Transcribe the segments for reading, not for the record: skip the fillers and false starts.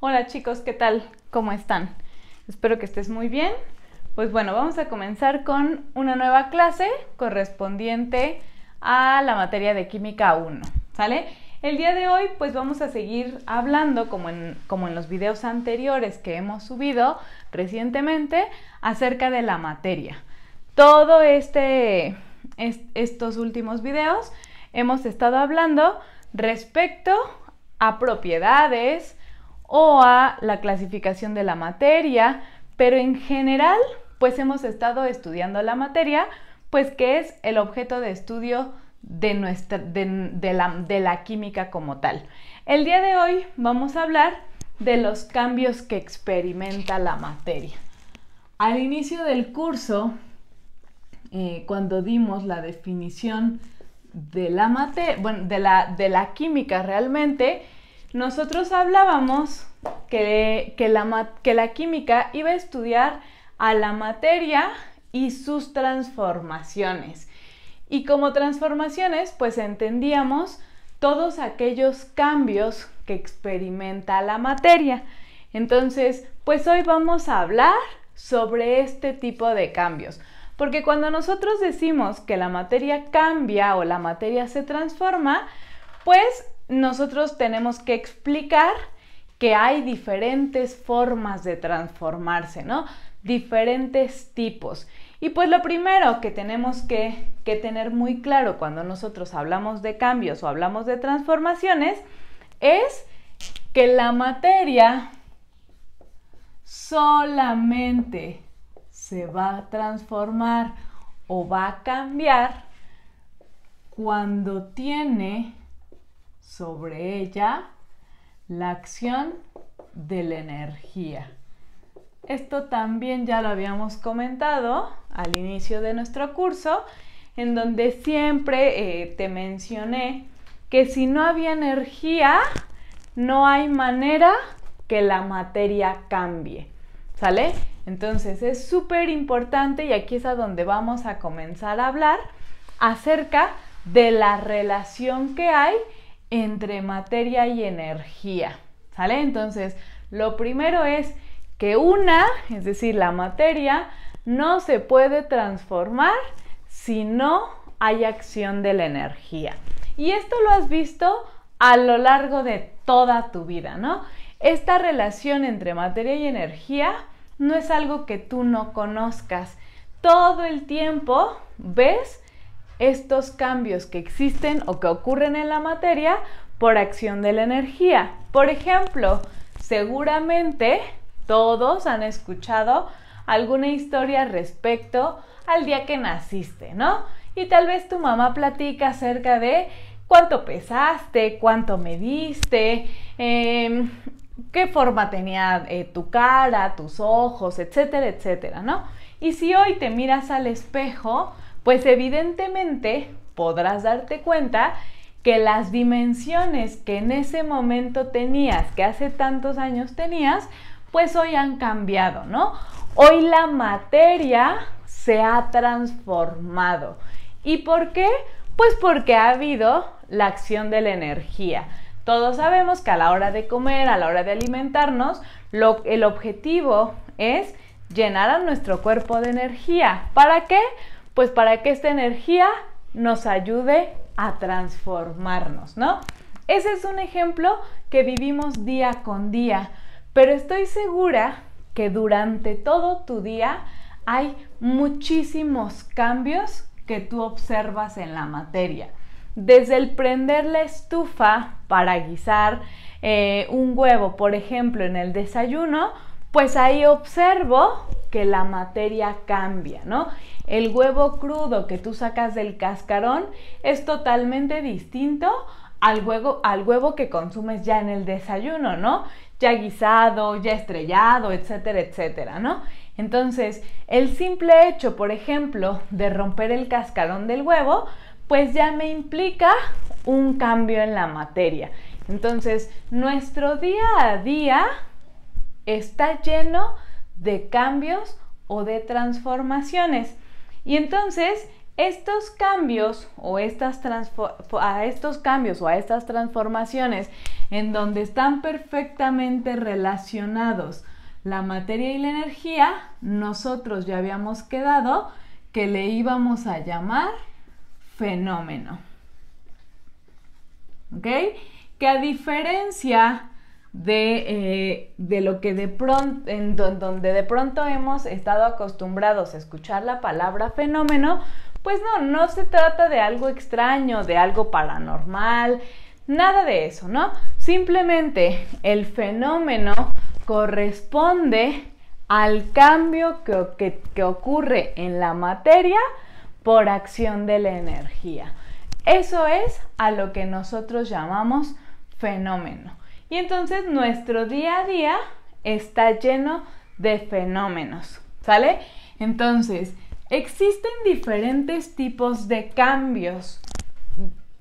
Hola chicos, ¿qué tal? ¿Cómo están? Espero que estés muy bien. Pues bueno, vamos a comenzar con una nueva clase correspondiente a la materia de Química 1, ¿sale? El día de hoy pues vamos a seguir hablando, como en los videos anteriores que hemos subido recientemente, acerca de la materia. Todo estos últimos videos hemos estado hablando respecto a propiedades o a la clasificación de la materia, pero en general pues hemos estado estudiando la materia, pues que es el objeto de estudio de la química como tal. El día de hoy vamos a hablar de los cambios que experimenta la materia. Al inicio del curso, cuando dimos la definición de la materia, bueno, de la química realmente, nosotros hablábamos que la química iba a estudiar a la materia y sus transformaciones. Y como transformaciones, pues entendíamos todos aquellos cambios que experimenta la materia. Entonces, pues hoy vamos a hablar sobre este tipo de cambios. Porque cuando nosotros decimos que la materia cambia o la materia se transforma, pues nosotros tenemos que explicar que hay diferentes formas de transformarse, ¿no? Diferentes tipos. Y pues lo primero que tenemos que tener muy claro cuando nosotros hablamos de cambios o hablamos de transformaciones es que la materia solamente se va a transformar o va a cambiar cuando tiene sobre ella la acción de la energía. Esto también ya lo habíamos comentado al inicio de nuestro curso, en donde siempre te mencioné que si no había energía, no hay manera que la materia cambie, ¿sale? Entonces es súper importante y aquí es a donde vamos a comenzar a hablar acerca de la relación que hay entre materia y energía, ¿sale? Entonces, lo primero es que es decir, la materia, no se puede transformar si no hay acción de la energía. Y esto lo has visto a lo largo de toda tu vida, ¿no? Esta relación entre materia y energía no es algo que tú no conozcas. Todo el tiempo ves estos cambios que existen o que ocurren en la materia por acción de la energía. Por ejemplo, seguramente todos han escuchado alguna historia respecto al día que naciste, ¿no? Y tal vez tu mamá platica acerca de cuánto pesaste, cuánto mediste, qué forma tenía tu cara, tus ojos, etcétera, etcétera, ¿no? Y si hoy te miras al espejo, pues evidentemente podrás darte cuenta que las dimensiones que en ese momento tenías, que hace tantos años tenías, pues hoy han cambiado, ¿no? Hoy la materia se ha transformado. ¿Y por qué? Pues porque ha habido la acción de la energía. Todos sabemos que a la hora de comer, a la hora de alimentarnos, el objetivo es llenar a nuestro cuerpo de energía. ¿Para qué? Pues para que esta energía nos ayude a transformarnos, ¿no? Ese es un ejemplo que vivimos día con día, pero estoy segura que durante todo tu día hay muchísimos cambios que tú observas en la materia. Desde el prender la estufa para guisar un huevo, por ejemplo, en el desayuno, pues ahí observo que la materia cambia, ¿no? El huevo crudo que tú sacas del cascarón es totalmente distinto al huevo que consumes ya en el desayuno, ¿no? Ya guisado, ya estrellado, etcétera, etcétera, ¿no? Entonces, el simple hecho, por ejemplo, de romper el cascarón del huevo, pues ya me implica un cambio en la materia. Entonces, nuestro día a día está lleno de cambios o de transformaciones. Y entonces, a estos cambios o a estas transformaciones en donde están perfectamente relacionados la materia y la energía, nosotros ya habíamos quedado que le íbamos a llamar fenómeno. ¿Ok? Que a diferencia de lo que donde de pronto hemos estado acostumbrados a escuchar la palabra fenómeno, pues no se trata de algo extraño, de algo paranormal, nada de eso, ¿no? Simplemente el fenómeno corresponde al cambio que ocurre en la materia por acción de la energía. Eso es a lo que nosotros llamamos fenómeno. Y entonces nuestro día a día está lleno de fenómenos, ¿sale? Entonces, existen diferentes tipos de cambios.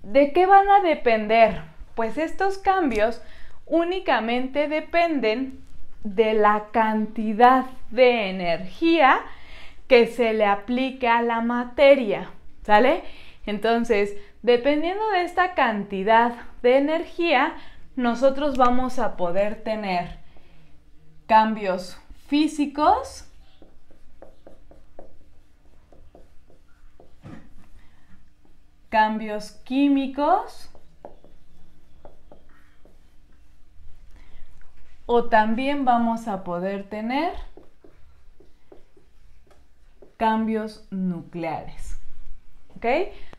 ¿De qué van a depender? Pues estos cambios únicamente dependen de la cantidad de energía que se le aplique a la materia, ¿sale? Entonces, dependiendo de esta cantidad de energía, nosotros vamos a poder tener cambios físicos, cambios químicos, o también vamos a poder tener cambios nucleares. ¿Ok?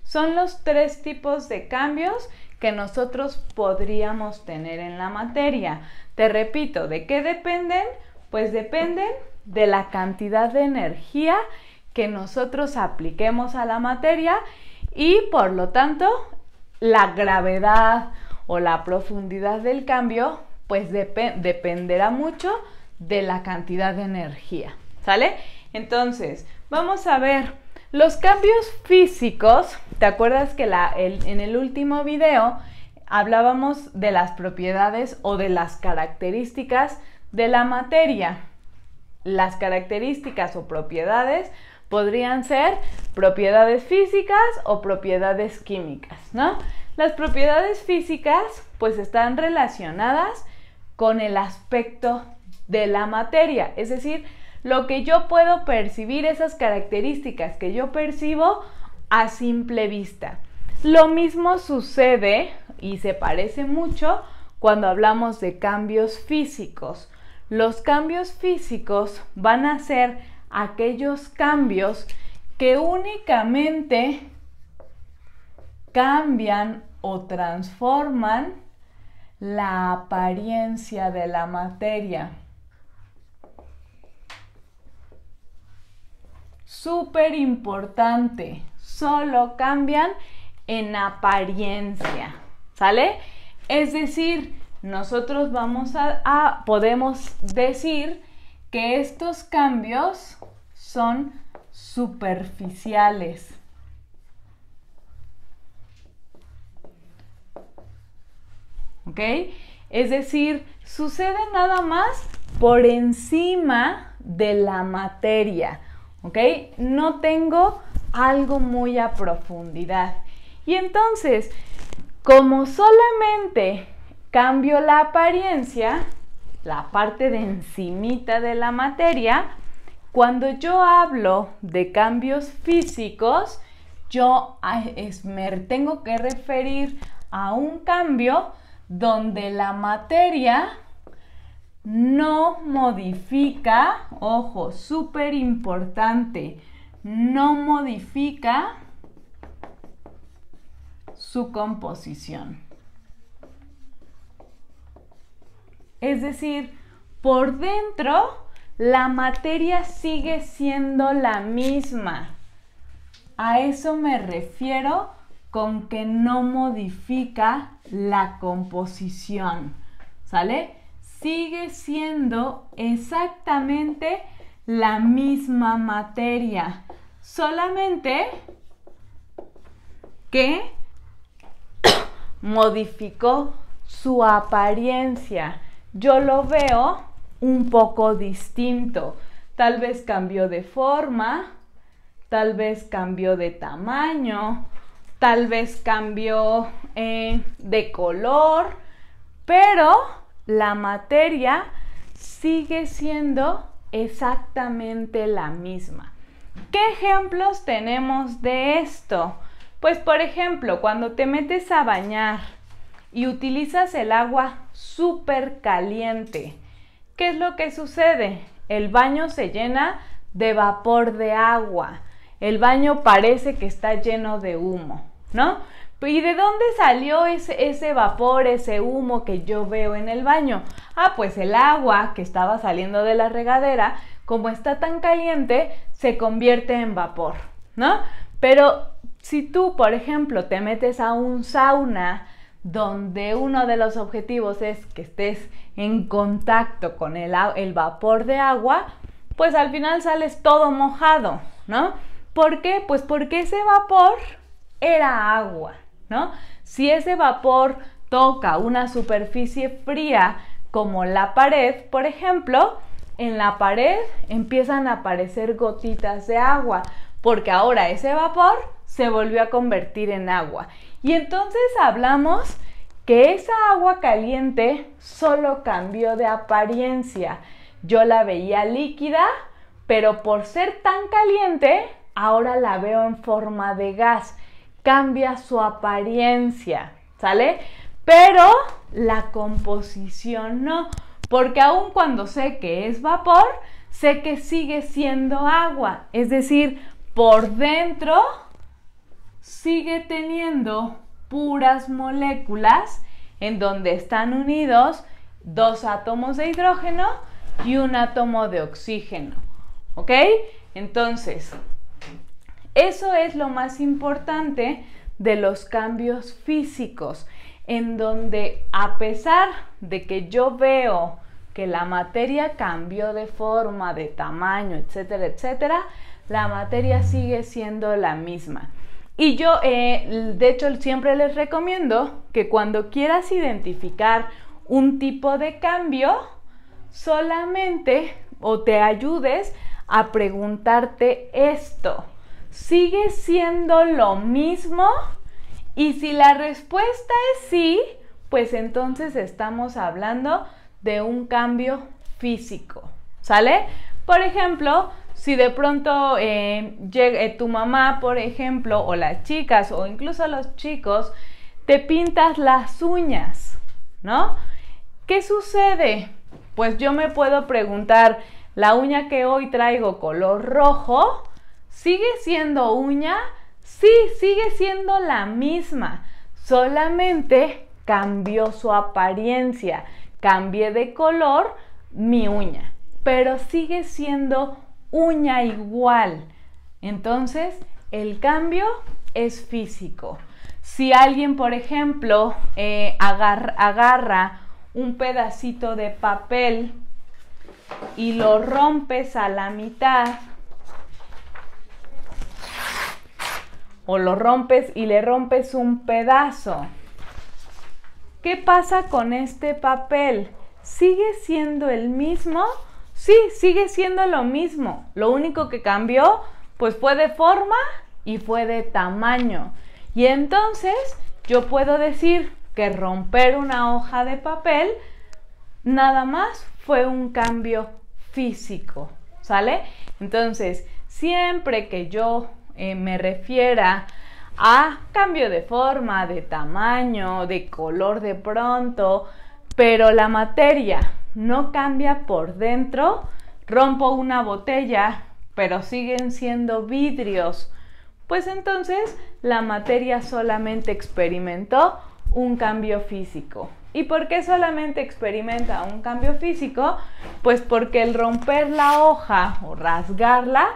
Son los tres tipos de cambios que nosotros podríamos tener en la materia. Te repito, ¿de qué dependen? Pues dependen de la cantidad de energía que nosotros apliquemos a la materia y por lo tanto la gravedad o la profundidad del cambio pues dependerá mucho de la cantidad de energía, ¿sale? Entonces, vamos a ver los cambios físicos. ¿Te acuerdas que en el último video hablábamos de las propiedades o de las características de la materia? Las características o propiedades podrían ser propiedades físicas o propiedades químicas, ¿no? Las propiedades físicas pues están relacionadas con el aspecto de la materia, es decir, lo que yo puedo percibir, esas características que yo percibo a simple vista. Lo mismo sucede y se parece mucho cuando hablamos de cambios físicos. Los cambios físicos van a ser aquellos cambios que únicamente cambian o transforman la apariencia de la materia. Súper importante, solo cambian en apariencia, ¿sale? Es decir, nosotros podemos decir que estos cambios son superficiales. ¿Ok? Es decir, sucede nada más por encima de la materia. ¿Ok? No tengo algo muy a profundidad. Y entonces, como solamente cambio la apariencia, la parte de encimita de la materia, cuando yo hablo de cambios físicos, yo me tengo que referir a un cambio donde la materia no modifica, ojo, súper importante, no modifica su composición. Es decir, por dentro la materia sigue siendo la misma. A eso me refiero con que no modifica la composición, ¿sale? Sigue siendo exactamente la misma materia, solamente que modificó su apariencia. Yo lo veo un poco distinto. Tal vez cambió de forma, tal vez cambió de tamaño, tal vez cambió de color, pero la materia sigue siendo exactamente la misma. ¿Qué ejemplos tenemos de esto? Pues por ejemplo, cuando te metes a bañar y utilizas el agua súper caliente, ¿qué es lo que sucede? El baño se llena de vapor de agua. El baño parece que está lleno de humo, ¿no? ¿Y de dónde salió ese vapor, ese humo que yo veo en el baño? Ah, pues el agua que estaba saliendo de la regadera, como está tan caliente, se convierte en vapor, ¿no? Pero si tú, por ejemplo, te metes a un sauna donde uno de los objetivos es que estés en contacto con el vapor de agua, pues al final sales todo mojado, ¿no? ¿Por qué? Pues porque ese vapor era agua, ¿no? Si ese vapor toca una superficie fría como la pared, por ejemplo, en la pared empiezan a aparecer gotitas de agua, porque ahora ese vapor se volvió a convertir en agua. Y entonces hablamos que esa agua caliente solo cambió de apariencia. Yo la veía líquida, pero por ser tan caliente, ahora la veo en forma de gas. Cambia su apariencia, ¿sale? Pero la composición no, porque aun cuando sé que es vapor, sé que sigue siendo agua. Es decir, por dentro sigue teniendo puras moléculas en donde están unidos 2 átomos de hidrógeno y un átomo de oxígeno, ¿ok? Entonces, eso es lo más importante de los cambios físicos, en donde a pesar de que yo veo que la materia cambió de forma, de tamaño, etcétera, etcétera, la materia sigue siendo la misma. Y yo, de hecho, siempre les recomiendo que cuando quieras identificar un tipo de cambio, solamente o te ayudes a preguntarte esto. ¿Sigue siendo lo mismo? Y si la respuesta es sí, pues entonces estamos hablando de un cambio físico, ¿sale? Por ejemplo, si de pronto llega tu mamá, por ejemplo, o las chicas, o incluso los chicos, te pintas las uñas, ¿no? ¿Qué sucede? Pues yo me puedo preguntar, ¿la uña que hoy traigo color rojo sigue siendo uña? Sí, sigue siendo la misma, solamente cambió su apariencia, cambié de color mi uña, pero sigue siendo uña igual. Entonces, el cambio es físico. Si alguien, por ejemplo, agarra un pedacito de papel y lo rompes a la mitad, o lo rompes y le rompes un pedazo, ¿qué pasa con este papel? ¿Sigue siendo el mismo? Sí, sigue siendo lo mismo. Lo único que cambió, pues fue de forma y fue de tamaño. Y entonces yo puedo decir que romper una hoja de papel nada más fue un cambio físico, ¿sale? Entonces, siempre que yo me refiera a cambio de forma, de tamaño, de color de pronto, pero la materia no cambia por dentro, rompo una botella, pero siguen siendo vidrios, pues entonces la materia solamente experimentó un cambio físico. ¿Y por qué solamente experimenta un cambio físico? Pues porque el romper la hoja o rasgarla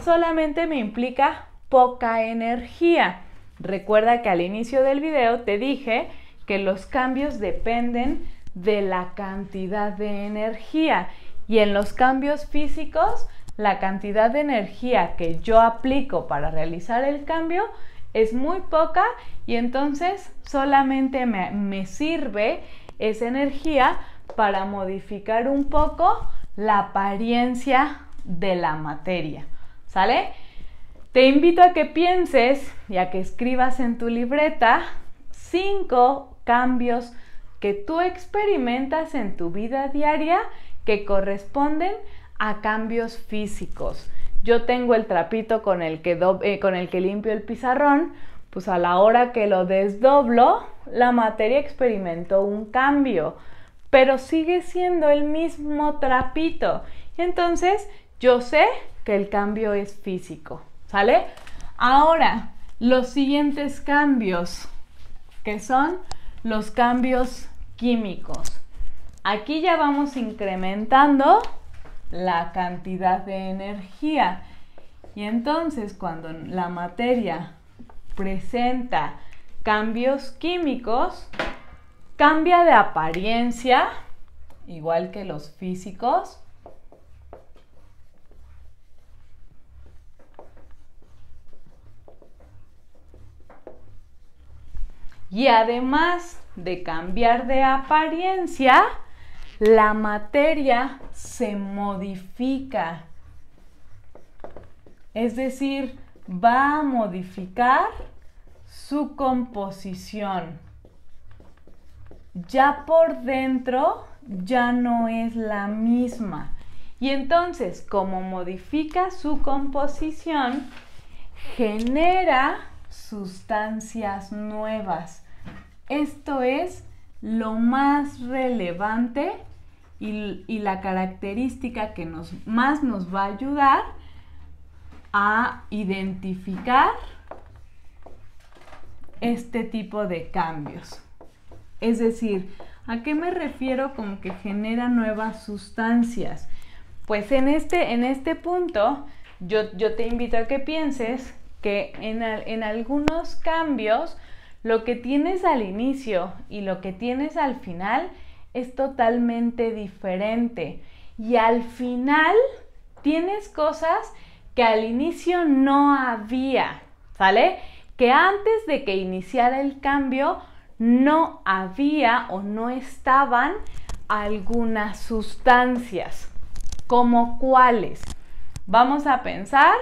solamente me implica poca energía. Recuerda que al inicio del video te dije que los cambios dependen de la cantidad de energía, y en los cambios físicos la cantidad de energía que yo aplico para realizar el cambio es muy poca, y entonces solamente me sirve esa energía para modificar un poco la apariencia de la materia, ¿sale? Te invito a que pienses y a que escribas en tu libreta 5 cambios que tú experimentas en tu vida diaria que corresponden a cambios físicos. Yo tengo el trapito con el que limpio el pizarrón, pues a la hora que lo desdoblo, la materia experimentó un cambio, pero sigue siendo el mismo trapito. Y entonces yo sé que el cambio es físico, ¿sale? Ahora, los siguientes cambios, que son los cambios químicos. Aquí ya vamos incrementando la cantidad de energía. Y entonces cuando la materia presenta cambios químicos, cambia de apariencia, igual que los físicos. Y además de cambiar de apariencia, la materia se modifica. Es decir, va a modificar su composición. Ya por dentro ya no es la misma. Y entonces, como modifica su composición, genera sustancias nuevas. Esto es lo más relevante y la característica que más nos va a ayudar a identificar este tipo de cambios. Es decir, ¿a qué me refiero con que genera nuevas sustancias? Pues en este punto yo te invito a que pienses que en algunos cambios lo que tienes al inicio y lo que tienes al final es totalmente diferente. Y al final tienes cosas que al inicio no había, ¿sale? Que antes de que iniciara el cambio no había o no estaban algunas sustancias. ¿Como cuáles? Vamos a pensar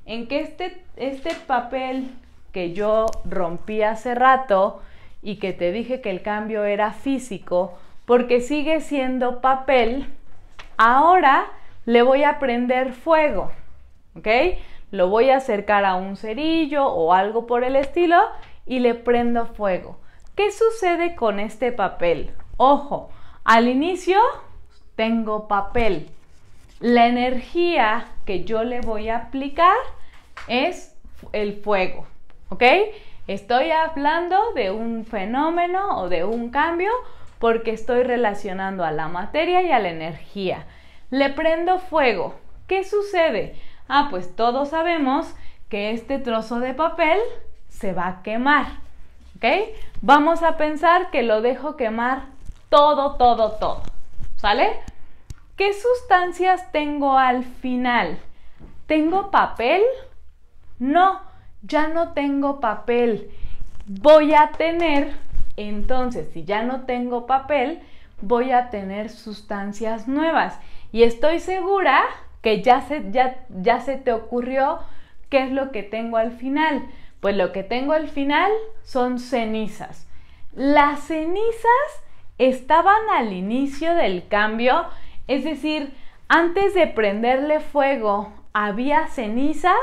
en que este papel que yo rompí hace rato y que te dije que el cambio era físico, porque sigue siendo papel, ahora le voy a prender fuego, ¿ok? Lo voy a acercar a un cerillo o algo por el estilo y le prendo fuego. ¿Qué sucede con este papel? Ojo, al inicio tengo papel. La energía que yo le voy a aplicar es el fuego, ¿ok? Estoy hablando de un fenómeno o de un cambio porque estoy relacionando a la materia y a la energía. Le prendo fuego. ¿Qué sucede? Pues todos sabemos que este trozo de papel se va a quemar, ¿ok? Vamos a pensar que lo dejo quemar todo, ¿sale? ¿Qué sustancias tengo al final? ¿Tengo papel? No, ya no tengo papel. Voy a tener, entonces, si ya no tengo papel, voy a tener sustancias nuevas. Y estoy segura que ya se te ocurrió qué es lo que tengo al final. Pues lo que tengo al final son cenizas. Las cenizas estaban al inicio del cambio, es decir, antes de prenderle fuego, ¿había cenizas?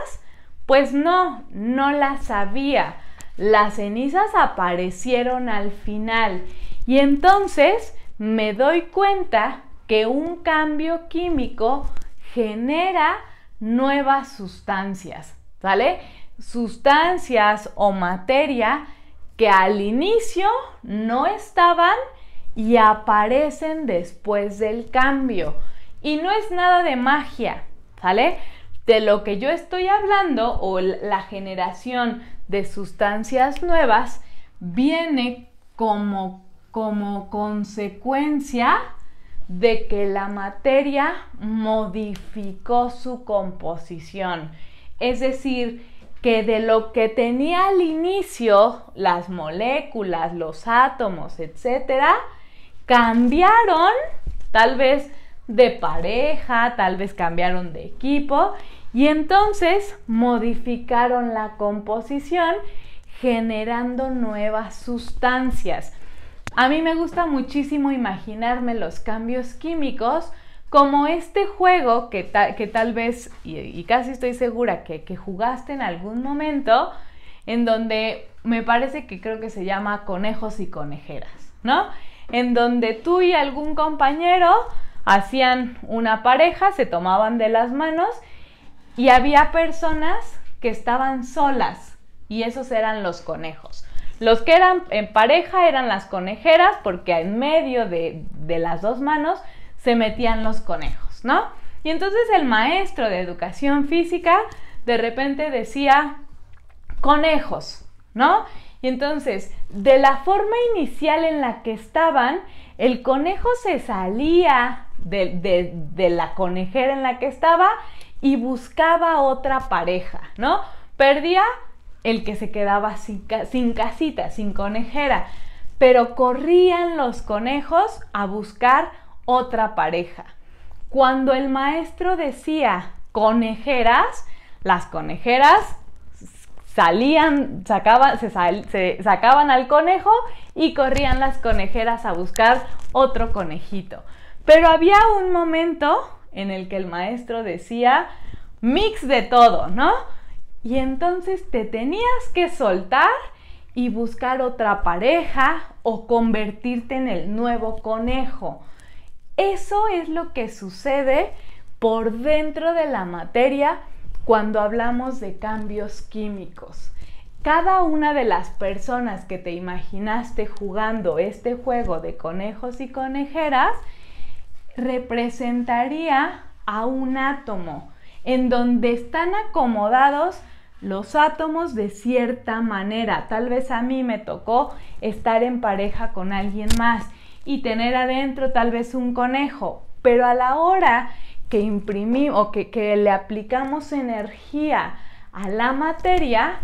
Pues no las había. Las cenizas aparecieron al final y entonces me doy cuenta que un cambio químico genera nuevas sustancias, ¿vale? Sustancias o materia que al inicio no estaban y aparecen después del cambio. Y no es nada de magia, ¿vale? De lo que yo estoy hablando o la generación de sustancias nuevas viene como consecuencia de que la materia modificó su composición. Es decir, que de lo que tenía al inicio, las moléculas, los átomos, etcétera, cambiaron, tal vez de pareja, tal vez cambiaron de equipo y entonces modificaron la composición generando nuevas sustancias. a mí me gusta muchísimo imaginarme los cambios químicos como este juego que tal vez, y casi estoy segura que jugaste en algún momento, en donde me parece que creo que se llama conejos y conejeras, ¿no? En donde tú y algún compañero hacían una pareja, se tomaban de las manos y había personas que estaban solas y esos eran los conejos. Los que eran en pareja eran las conejeras porque en medio de las dos manos se metían los conejos, ¿no? Y entonces el maestro de educación física de repente decía conejos, ¿no? Y entonces, de la forma inicial en la que estaban, el conejo se salía de la conejera en la que estaba y buscaba otra pareja, ¿no? Perdía el que se quedaba sin casita, sin conejera, pero corrían los conejos a buscar otra pareja. Cuando el maestro decía conejeras, las conejeras salían, sacaban al conejo y corrían las conejeras a buscar otro conejito. Pero había un momento en el que el maestro decía mix de todo, ¿no? Y entonces te tenías que soltar y buscar otra pareja o convertirte en el nuevo conejo. Eso es lo que sucede por dentro de la materia cuando hablamos de cambios químicos. Cada una de las personas que te imaginaste jugando este juego de conejos y conejeras representaría a un átomo en donde están acomodados los átomos de cierta manera. Tal vez a mí me tocó estar en pareja con alguien más y tener adentro tal vez un conejo, pero a la hora que imprimimos o que le aplicamos energía a la materia,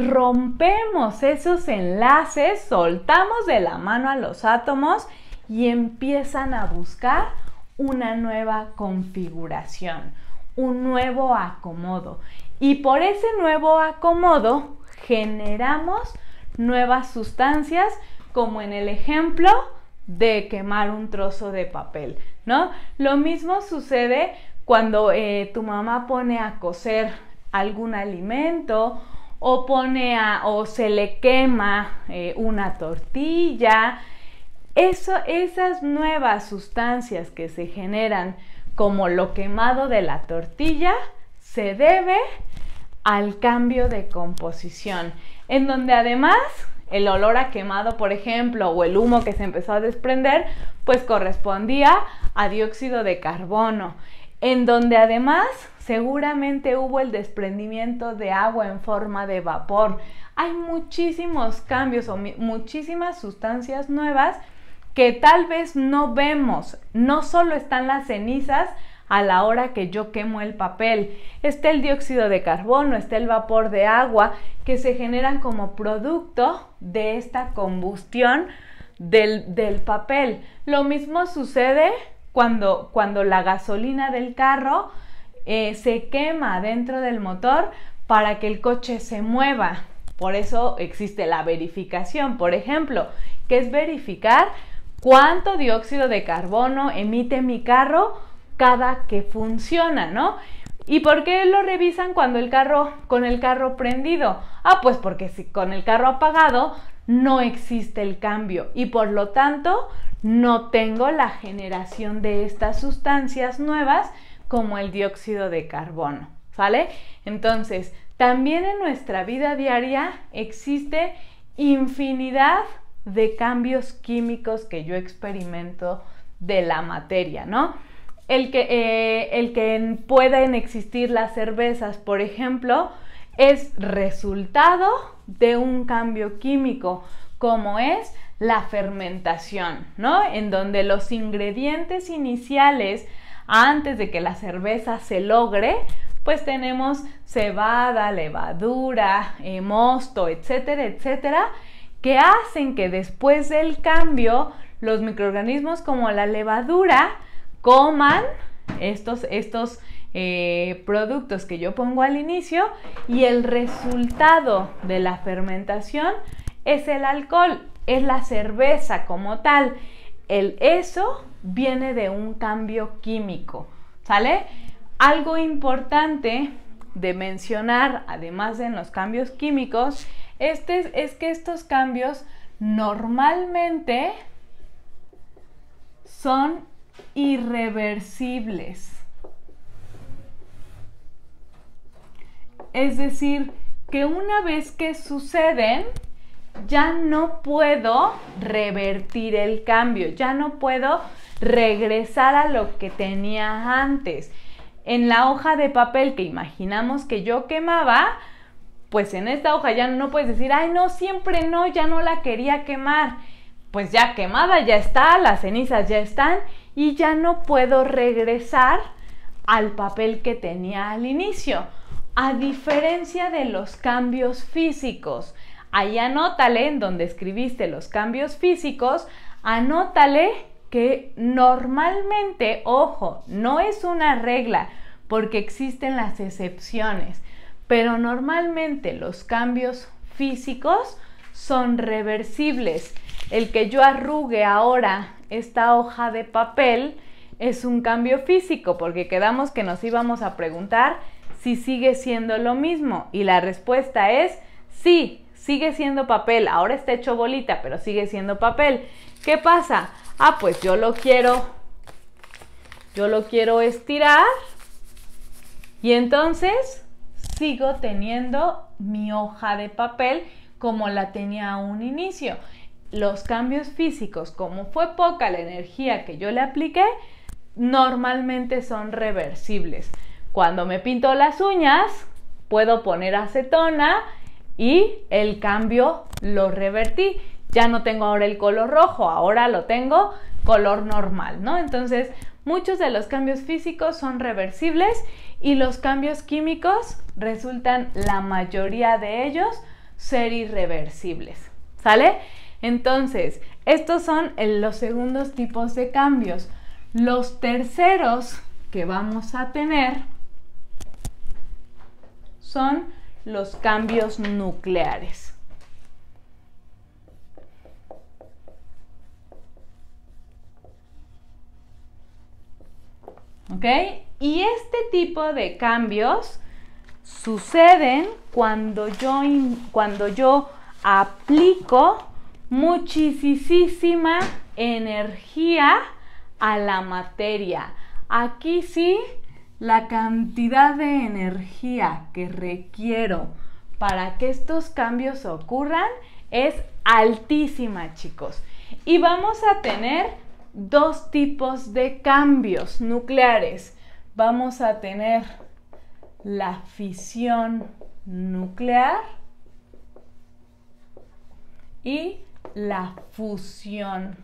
rompemos esos enlaces, soltamos de la mano a los átomos y empiezan a buscar una nueva configuración, un nuevo acomodo. Y por ese nuevo acomodo generamos nuevas sustancias, como en el ejemplo de quemar un trozo de papel, ¿no? Lo mismo sucede cuando tu mamá pone a cocer algún alimento o se le quema una tortilla. Esas nuevas sustancias que se generan como lo quemado de la tortilla se debe al cambio de composición, en donde además el olor a quemado, por ejemplo, o el humo que se empezó a desprender, pues correspondía a dióxido de carbono, en donde además seguramente hubo el desprendimiento de agua en forma de vapor. Hay muchísimos cambios o muchísimas sustancias nuevas que tal vez no vemos. No solo están las cenizas a la hora que yo quemo el papel, está el dióxido de carbono, está el vapor de agua que se generan como producto de esta combustión del papel. Lo mismo sucede cuando la gasolina del carro se quema dentro del motor para que el coche se mueva. Por eso existe la verificación, por ejemplo, que es verificar cuánto dióxido de carbono emite mi carro cada que funciona, ¿no? ¿Y por qué lo revisan con el carro prendido? Pues porque si con el carro apagado no existe el cambio y por lo tanto no tengo la generación de estas sustancias nuevas como el dióxido de carbono, ¿sale? Entonces, también en nuestra vida diaria existe infinidad de cambios químicos que yo experimento de la materia, ¿no? El que pueden existir las cervezas, por ejemplo, es resultado de un cambio químico, como es la fermentación, ¿no? En donde los ingredientes iniciales, antes de que la cerveza se logre, pues tenemos cebada, levadura, mosto, etcétera, etcétera, que hacen que después del cambio los microorganismos como la levadura coman estos productos que yo pongo al inicio y el resultado de la fermentación es el alcohol. es la cerveza como tal. El eso viene de un cambio químico, ¿sale? Algo importante de mencionar, además de los cambios químicos, es que estos cambios normalmente son irreversibles. Es decir, que una vez que suceden, ya no puedo revertir el cambio, ya no puedo regresar a lo que tenía antes. En la hoja de papel que imaginamos que yo quemaba, pues en esta hoja ya no puedes decir, ay no, siempre no, ya no la quería quemar. Pues ya quemada ya está, las cenizas ya están y ya no puedo regresar al papel que tenía al inicio. A diferencia de los cambios físicos, ahí anótale en donde escribiste los cambios físicos, anótale que normalmente, ojo, no es una regla porque existen las excepciones, pero normalmente los cambios físicos son reversibles. El que yo arrugue ahora esta hoja de papel es un cambio físico porque quedamos que nos íbamos a preguntar si sigue siendo lo mismo y la respuesta es sí, sigue siendo papel, ahora está hecho bolita, pero sigue siendo papel. ¿Qué pasa? Ah, pues yo lo quiero estirar y entonces sigo teniendo mi hoja de papel como la tenía a un inicio. Los cambios físicos, como fue poca la energía que yo le apliqué, normalmente son reversibles. Cuando me pinto las uñas, puedo poner acetona y el cambio lo revertí. Ya no tengo ahora el color rojo, ahora lo tengo color normal, ¿no? Entonces, muchos de los cambios físicos son reversibles y los cambios químicos resultan, la mayoría de ellos, ser irreversibles, ¿sale? Entonces, estos son los segundos tipos de cambios. Los terceros que vamos a tener son los cambios nucleares. ¿Ok? Y este tipo de cambios suceden cuando yo aplico muchísima energía a la materia. Aquí sí, la cantidad de energía que requiero para que estos cambios ocurran es altísima, chicos. Y vamos a tener dos tipos de cambios nucleares. Vamos a tener la fisión nuclear y la fusión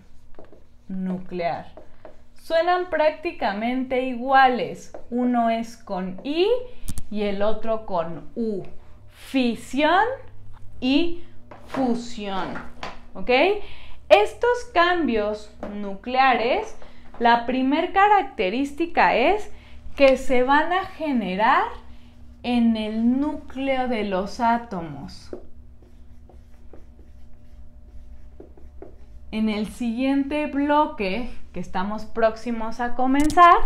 nuclear. Suenan prácticamente iguales. Uno es con I y el otro con U. Fisión y fusión. ¿Ok? Estos cambios nucleares, la primer característica es que se van a generar en el núcleo de los átomos. En el siguiente bloque, que estamos próximos a comenzar,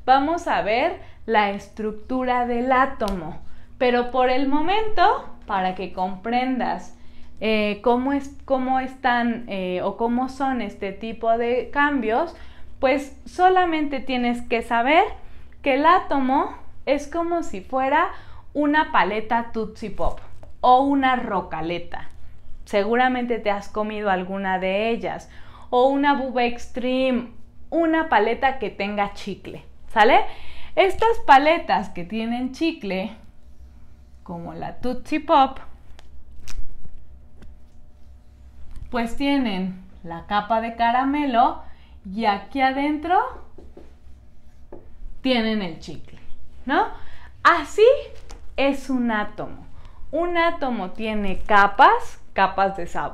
vamos a ver la estructura del átomo. Pero por el momento, para que comprendas cómo están o cómo son este tipo de cambios, pues solamente tienes que saber que el átomo es como si fuera una paleta Tootsie Pop o una rocaleta. Seguramente te has comido alguna de ellas, o una Bubba Extreme, una paleta que tenga chicle, ¿sale? Estas paletas que tienen chicle, como la Tootsie Pop, pues tienen la capa de caramelo y aquí adentro tienen el chicle, ¿no? Así es un átomo. Un átomo tiene capas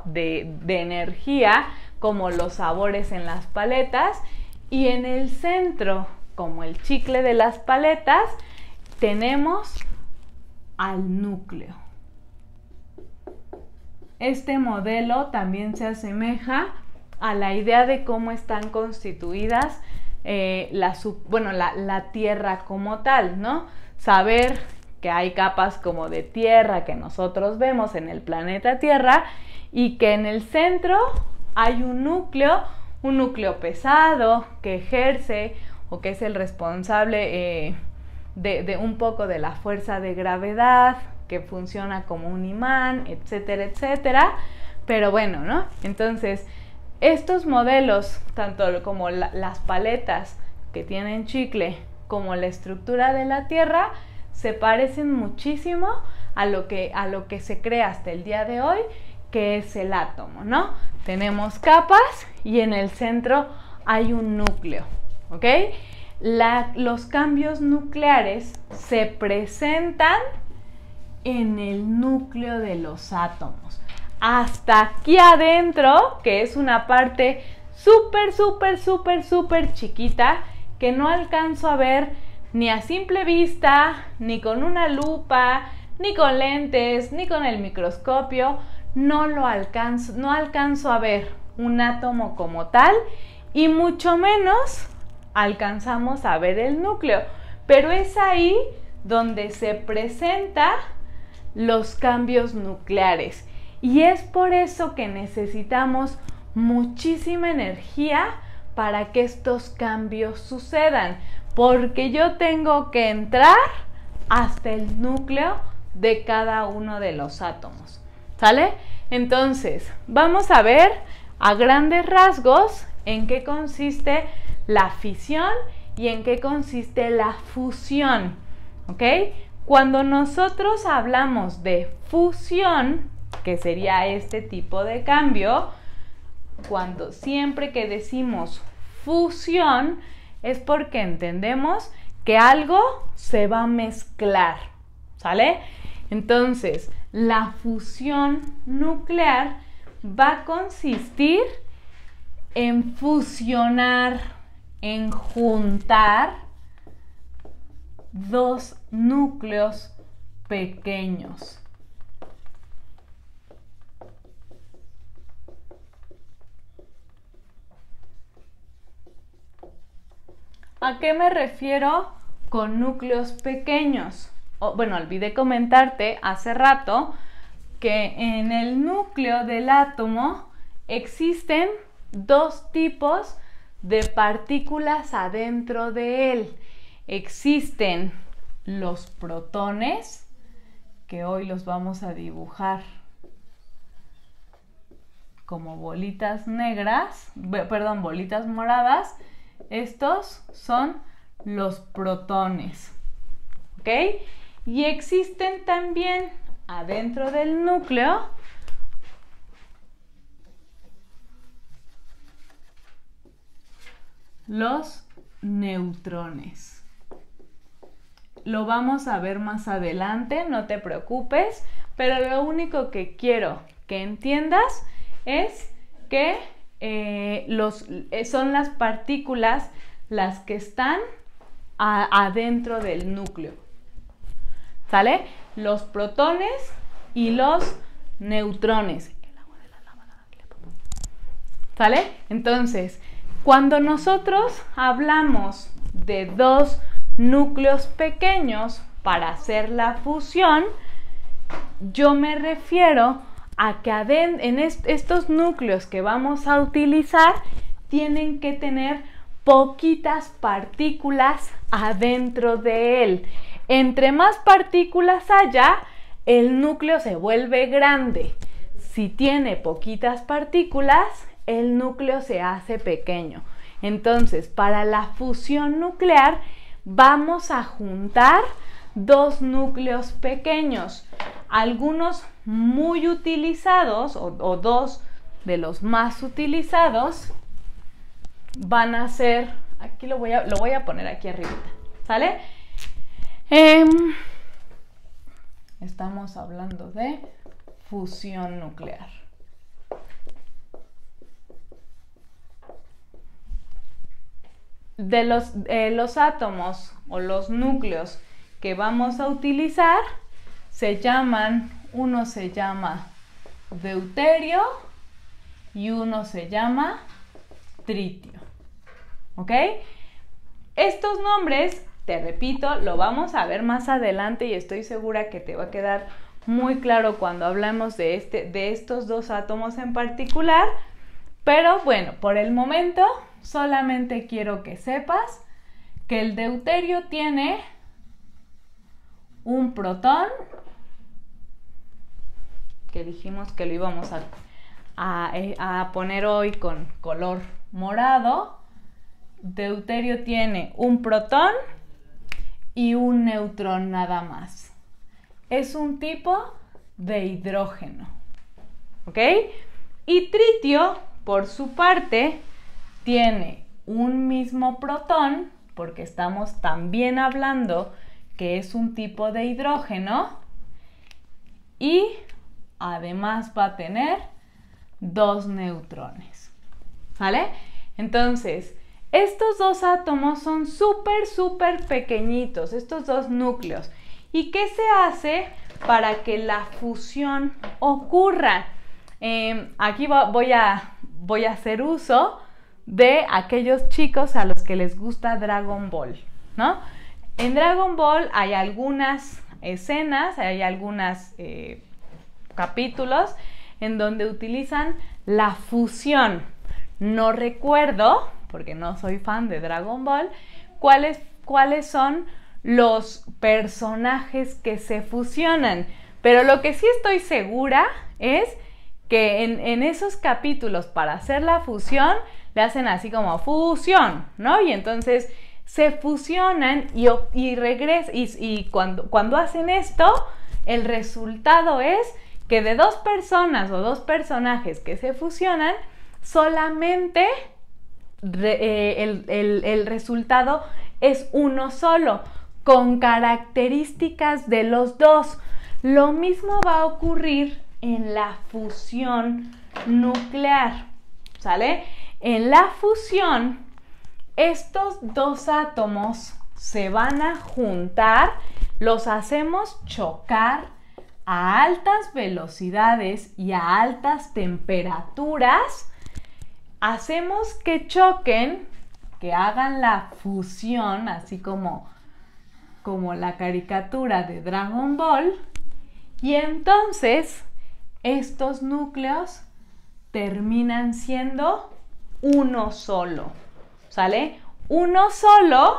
de energía, como los sabores en las paletas, y en el centro, como el chicle de las paletas, tenemos al núcleo. este modelo también se asemeja a la idea de cómo están constituidas la Tierra como tal, ¿no? Saber que hay capas como de tierra que nosotros vemos en el planeta Tierra y que en el centro hay un núcleo pesado que ejerce o que es el responsable de un poco de la fuerza de gravedad, que funciona como un imán, etcétera, etcétera. Pero bueno, ¿no? Entonces, estos modelos, tanto como las paletas que tienen chicle, como la estructura de la Tierra, se parecen muchísimo a lo que se cree hasta el día de hoy, que es el átomo, ¿no? Tenemos capas y en el centro hay un núcleo, ¿ok? Los cambios nucleares se presentan en el núcleo de los átomos. Hasta aquí adentro, que es una parte súper, súper, súper, súper chiquita, que no alcanzo a ver ni a simple vista, ni con una lupa, ni con lentes, ni con el microscopio. No alcanzo a ver un átomo como tal, y mucho menos alcanzamos a ver el núcleo. Pero es ahí donde se presentan los cambios nucleares. Y es por eso que necesitamos muchísima energía para que estos cambios sucedan, porque yo tengo que entrar hasta el núcleo de cada uno de los átomos, ¿sale? Entonces, vamos a ver a grandes rasgos en qué consiste la fisión y en qué consiste la fusión, ¿ok? Cuando nosotros hablamos de fusión, que sería este tipo de cambio, siempre que decimos fusión, es porque entendemos que algo se va a mezclar, ¿sale? Entonces, la fusión nuclear va a consistir en fusionar, en juntar dos núcleos pequeños. ¿A qué me refiero con núcleos pequeños? Olvidé comentarte hace rato que en el núcleo del átomo existen dos tipos de partículas adentro de él. Existen los protones, que hoy los vamos a dibujar como bolitas bolitas moradas. Estos son los protones, ¿ok? Y existen también adentro del núcleo los neutrones. Lo vamos a ver más adelante, no te preocupes, pero lo único que quiero que entiendas es que son las partículas las que están adentro del núcleo, ¿sale? Los protones y los neutrones, ¿sale? Entonces, cuando nosotros hablamos de dos núcleos pequeños para hacer la fusión, yo me refiero a que en estos núcleos que vamos a utilizar tienen que tener poquitas partículas adentro de él. Entre más partículas haya, el núcleo se vuelve grande. Si tiene poquitas partículas, el núcleo se hace pequeño. Entonces, para la fusión nuclear, vamos a juntar dos núcleos pequeños. Algunos muy utilizados, o dos de los más utilizados, van a ser, aquí lo voy a poner aquí arriba, ¿sale? Estamos hablando de fusión nuclear. De los átomos o los núcleos que vamos a utilizar, uno se llama deuterio y uno se llama tritio. ¿Ok? Estos nombres, te repito, lo vamos a ver más adelante y estoy segura que te va a quedar muy claro cuando hablamos de estos dos átomos en particular. Pero bueno, por el momento solamente quiero que sepas que el deuterio tiene un protón, que dijimos que lo íbamos a poner hoy con color morado. Deuterio tiene un protón y un neutrón nada más. Es un tipo de hidrógeno, ¿ok? Y tritio, por su parte, tiene un mismo protón, porque estamos también hablando que es un tipo de hidrógeno, y además va a tener 2 neutrones, ¿vale? Entonces, estos dos átomos son súper pequeñitos, estos dos núcleos. ¿Y qué se hace para que la fusión ocurra? Aquí voy a hacer uso de aquellos chicos a los que les gusta Dragon Ball, ¿no? En Dragon Ball hay algunas escenas, hay algunos capítulos en donde utilizan la fusión. No recuerdo, porque no soy fan de Dragon Ball, cuáles son los personajes que se fusionan. Pero lo que sí estoy segura es que en esos capítulos, para hacer la fusión, le hacen así como fusión, ¿no? Y entonces se fusionan y cuando hacen esto, el resultado es que de 2 personas o 2 personajes que se fusionan, solamente el resultado es uno solo, con características de los dos. Lo mismo va a ocurrir en la fusión nuclear, ¿sale? En la fusión, estos dos átomos se van a juntar, los hacemos chocar a altas velocidades y a altas temperaturas. Hacemos que choquen, que hagan la fusión, así como la caricatura de Dragon Ball, y entonces estos núcleos terminan siendo uno solo, ¿sale? Uno solo,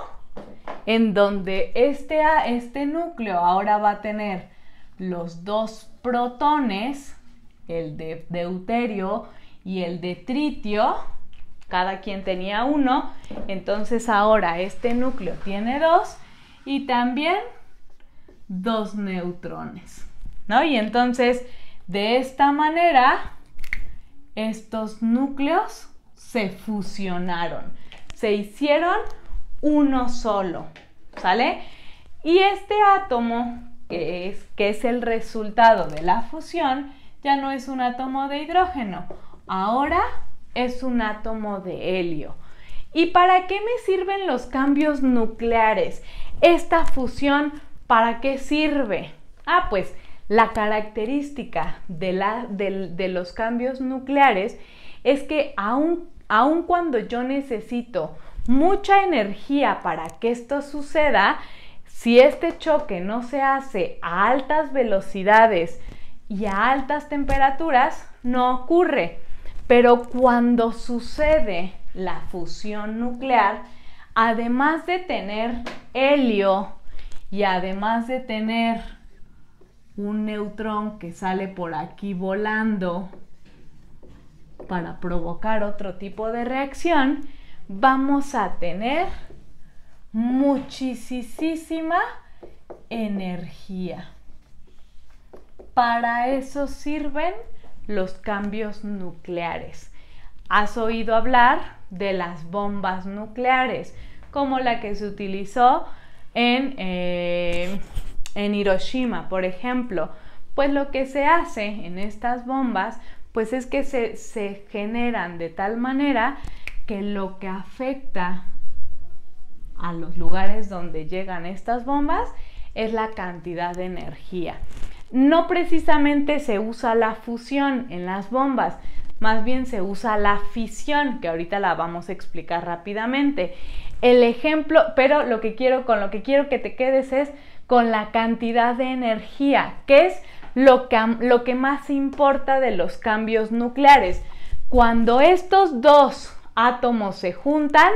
en donde este núcleo ahora va a tener los 2 protones, el de deuterio y el de tritio, cada quien tenía 1, entonces ahora este núcleo tiene 2 y también 2 neutrones, ¿no? Y entonces, de esta manera, estos núcleos se fusionaron, se hicieron uno solo, ¿sale? Y este átomo, que es el resultado de la fusión, ya no es un átomo de hidrógeno, ahora es un átomo de helio. ¿Y para qué me sirven los cambios nucleares? Esta fusión, ¿para qué sirve? Pues la característica de los cambios nucleares es que aun cuando yo necesito mucha energía para que esto suceda, si este choque no se hace a altas velocidades y a altas temperaturas, no ocurre. Pero cuando sucede la fusión nuclear, además de tener helio y además de tener un neutrón que sale por aquí volando para provocar otro tipo de reacción, vamos a tener muchísima energía. Para eso sirven los cambios nucleares. ¿Has oído hablar de las bombas nucleares? Como la que se utilizó en Hiroshima, por ejemplo. Pues lo que se hace en estas bombas, pues es que se generan de tal manera que lo que afecta a los lugares donde llegan estas bombas es la cantidad de energía. no precisamente se usa la fusión en las bombas, más bien se usa la fisión, que ahorita la vamos a explicar rápidamente. El ejemplo, pero con lo que quiero que te quedes es con la cantidad de energía, que es lo que más importa de los cambios nucleares. Cuando estos dos átomos se juntan,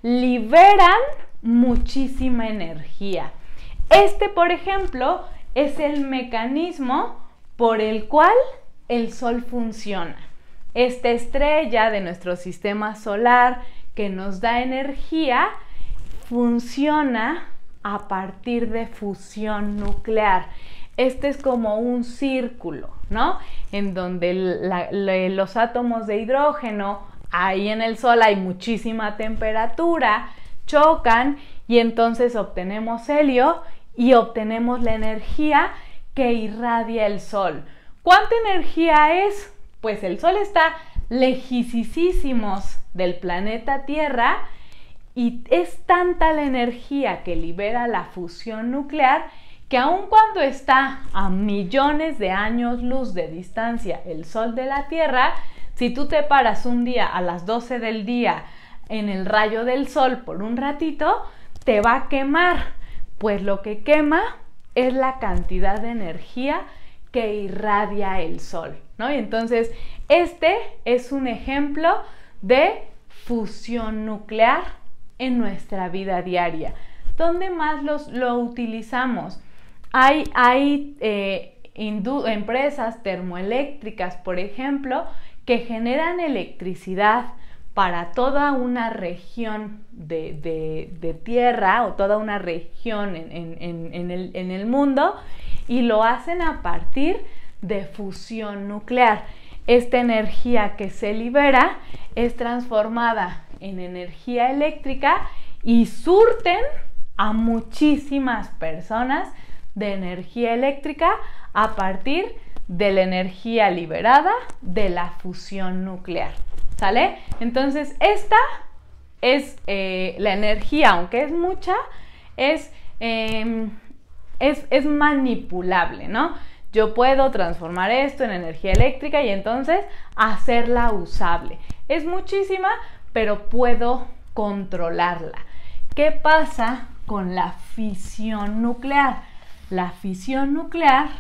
liberan muchísima energía. Por ejemplo, es el mecanismo por el cual el Sol funciona. Esta estrella de nuestro sistema solar que nos da energía funciona a partir de fusión nuclear. Este es como un círculo, ¿no? En donde los átomos de hidrógeno, ahí en el Sol hay muchísima temperatura, chocan y entonces obtenemos helio y obtenemos la energía que irradia el Sol. ¿Cuánta energía es? Pues el Sol está lejísimos del planeta Tierra y es tanta la energía que libera la fusión nuclear que aun cuando está a millones de años luz de distancia el Sol de la Tierra, si tú te paras un día a las 12 del día en el rayo del Sol por un ratito, te va a quemar, pues lo que quema es la cantidad de energía que irradia el Sol, ¿no? Y entonces este es un ejemplo de fusión nuclear en nuestra vida diaria. ¿Dónde más lo utilizamos? Hay empresas termoeléctricas, por ejemplo, que generan electricidad para toda una región de tierra o toda una región en el mundo, y lo hacen a partir de fusión nuclear. Esta energía que se libera es transformada en energía eléctrica y surten a muchísimas personas de energía eléctrica a partir de la energía liberada de la fusión nuclear, ¿sale? Entonces esta es la energía, aunque es mucha, es manipulable, ¿no? Yo puedo transformar esto en energía eléctrica y entonces hacerla usable. Es muchísima, pero puedo controlarla. ¿Qué pasa con la fisión nuclear? La fisión nuclear,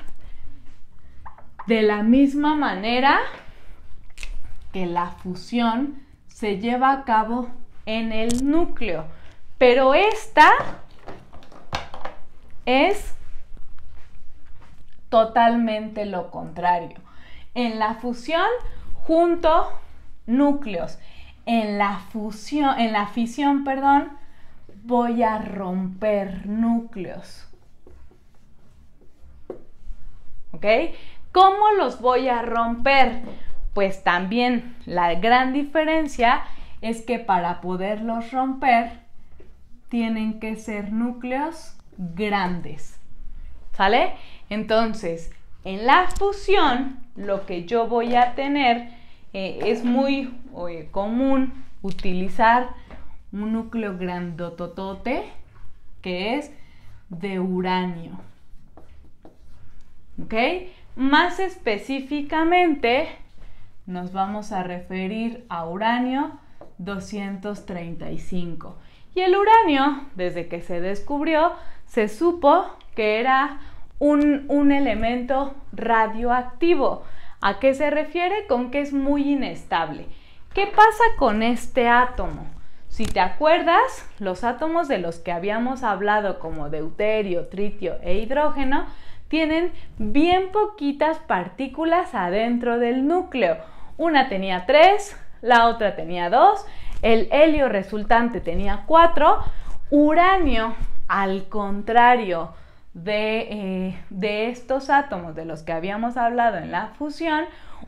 de la misma manera que la fusión, se lleva a cabo en el núcleo, pero esta es totalmente lo contrario. En la fusión junto núcleos, en la fisión, voy a romper núcleos. ¿Ok? ¿Cómo los voy a romper? Pues también la gran diferencia es que para poderlos romper tienen que ser núcleos grandes, ¿sale? Entonces, en la fusión, lo que yo voy a tener es muy común utilizar un núcleo grandototote que es de uranio. ¿Ok? Más específicamente, nos vamos a referir a uranio 235. Y el uranio, desde que se descubrió, se supo que era un elemento radioactivo. ¿A qué se refiere? Con que es muy inestable. ¿Qué pasa con este átomo? Si te acuerdas, los átomos de los que habíamos hablado, como deuterio, tritio e hidrógeno, tienen bien poquitas partículas adentro del núcleo. Una tenía 3, la otra tenía 2, el helio resultante tenía 4, uranio, al contrario de estos átomos de los que habíamos hablado en la fusión,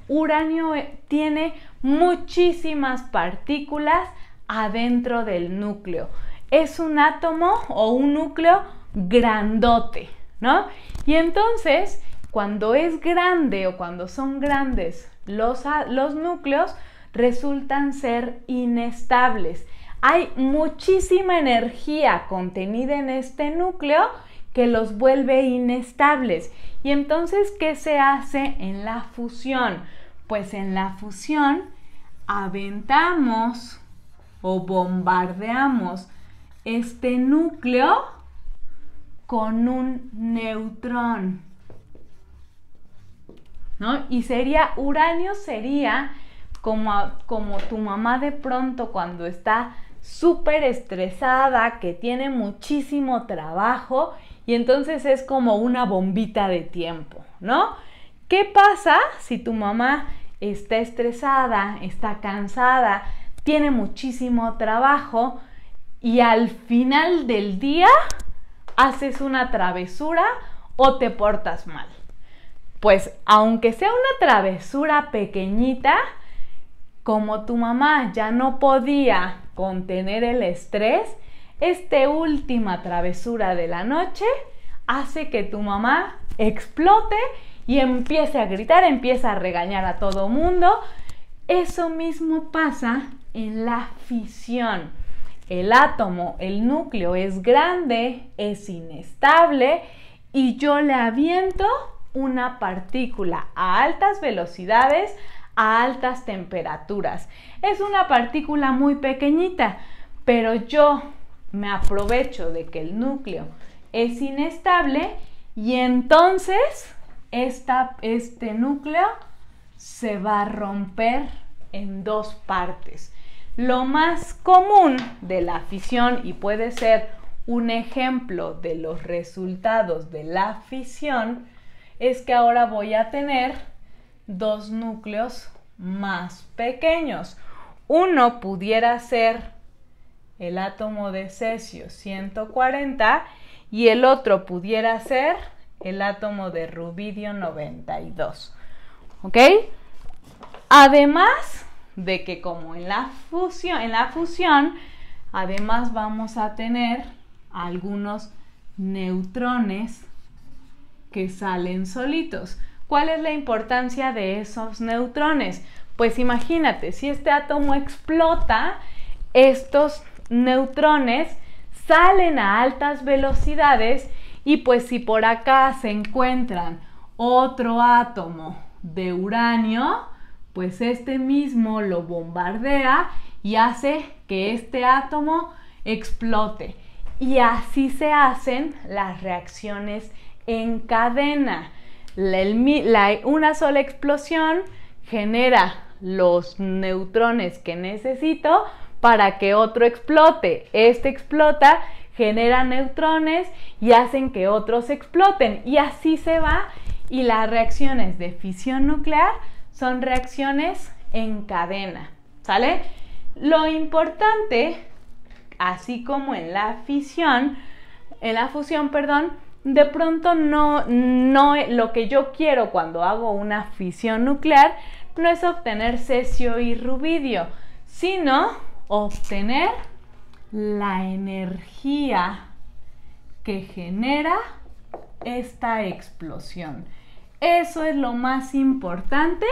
uranio tiene muchísimas partículas adentro del núcleo. Es un átomo o un núcleo grandote, ¿no? Y entonces, cuando es grande o cuando son grandes los núcleos, resultan ser inestables. Hay muchísima energía contenida en este núcleo que los vuelve inestables. Y entonces, ¿qué se hace en la fusión? Pues en la fusión aventamos o bombardeamos este núcleo con un neutrón, ¿no? Y uranio sería como tu mamá de pronto cuando está súper estresada, que tiene muchísimo trabajo y entonces es como una bombita de tiempo, ¿no? ¿Qué pasa si tu mamá está estresada, está cansada, tiene muchísimo trabajo y al final del día haces una travesura o te portas mal? Pues aunque sea una travesura pequeñita, como tu mamá ya no podía contener el estrés, esta última travesura de la noche hace que tu mamá explote y empiece a gritar, empieza a regañar a todo mundo. Eso mismo pasa en la fisión. El átomo, el núcleo es grande, es inestable y yo le aviento una partícula a altas velocidades, a altas temperaturas. Es una partícula muy pequeñita, pero yo me aprovecho de que el núcleo es inestable y entonces este núcleo se va a romper en dos partes. Lo más común de la fisión, y puede ser un ejemplo de los resultados de la fisión, es que ahora voy a tener dos núcleos más pequeños. Uno pudiera ser el átomo de cesio 140 y el otro pudiera ser el átomo de rubidio 92. ¿Ok? Además de que como en la fusión, además vamos a tener algunos neutrones que salen solitos. ¿Cuál es la importancia de esos neutrones? Pues imagínate, si este átomo explota, estos neutrones salen a altas velocidades y pues si por acá se encuentran otro átomo de uranio, pues este mismo lo bombardea y hace que este átomo explote. Y así se hacen las reacciones en cadena. Una sola explosión genera los neutrones que necesito para que otro explote. Este explota, genera neutrones y hacen que otros exploten. Y así se va. Y las reacciones de fisión nuclear son reacciones en cadena, ¿sale? Lo importante, así como en la fusión, de pronto no lo que yo quiero cuando hago una fisión nuclear no es obtener cesio y rubidio, sino obtener la energía que genera esta explosión. Eso es lo más importante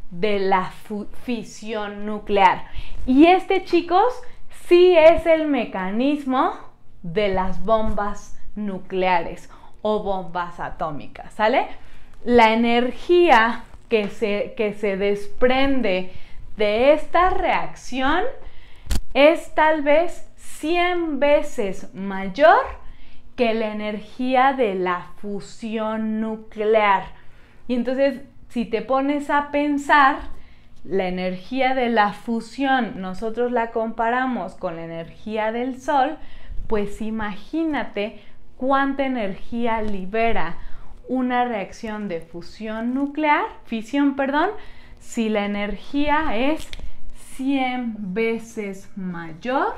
de la fisión nuclear. Y chicos, sí es el mecanismo de las bombas nucleares o bombas atómicas, ¿sale? La energía que se desprende de esta reacción es tal vez 100 veces mayor que la energía de la fusión nuclear. Y entonces, si te pones a pensar, la energía de la fusión, nosotros la comparamos con la energía del Sol, pues imagínate cuánta energía libera una reacción de fisión, si la energía es 100 veces mayor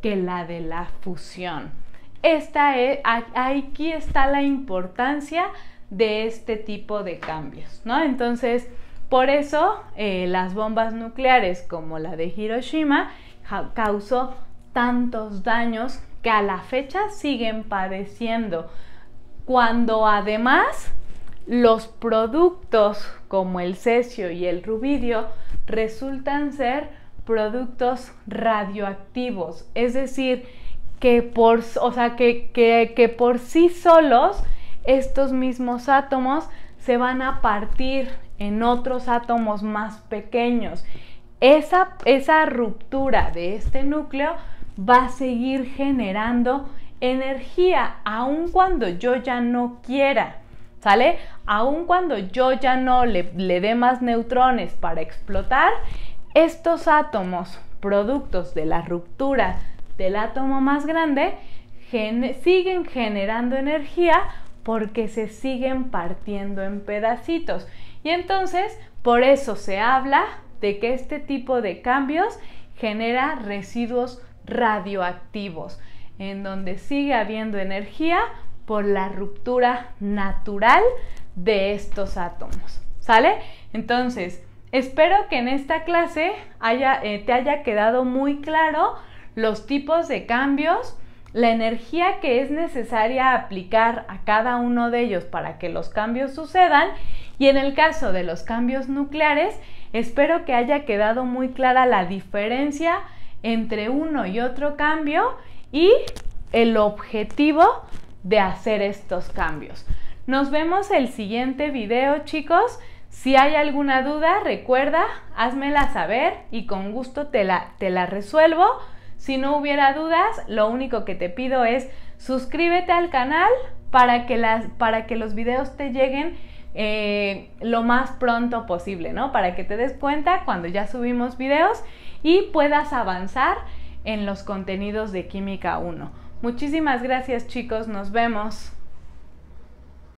que la de la fusión. Aquí está la importancia de este tipo de cambios, ¿no? Entonces, por eso las bombas nucleares como la de Hiroshima causó tantos daños que a la fecha siguen padeciendo, cuando además los productos como el cesio y el rubidio resultan ser productos radioactivos, es decir, que por sí solos estos mismos átomos se van a partir en otros átomos más pequeños. Esa ruptura de este núcleo va a seguir generando energía, aun cuando yo ya no quiera, ¿sale? Aun cuando yo ya no le dé más neutrones para explotar, estos átomos, productos de la ruptura del átomo más grande, siguen generando energía porque se siguen partiendo en pedacitos. Y entonces, por eso se habla de que este tipo de cambios genera residuos radioactivos, en donde sigue habiendo energía por la ruptura natural de estos átomos, ¿sale? Entonces, espero que en esta clase te haya quedado muy claro los tipos de cambios, la energía que es necesaria aplicar a cada uno de ellos para que los cambios sucedan, y en el caso de los cambios nucleares, espero que haya quedado muy clara la diferencia entre uno y otro cambio y el objetivo de hacer estos cambios. Nos vemos el siguiente video, chicos. Si hay alguna duda, recuerda, házmela saber y con gusto te la resuelvo. Si no hubiera dudas, lo único que te pido es suscríbete al canal para que los videos te lleguen lo más pronto posible, ¿no? Para que te des cuenta cuando ya subimos videos y puedas avanzar en los contenidos de Química 1. Muchísimas gracias, chicos, nos vemos.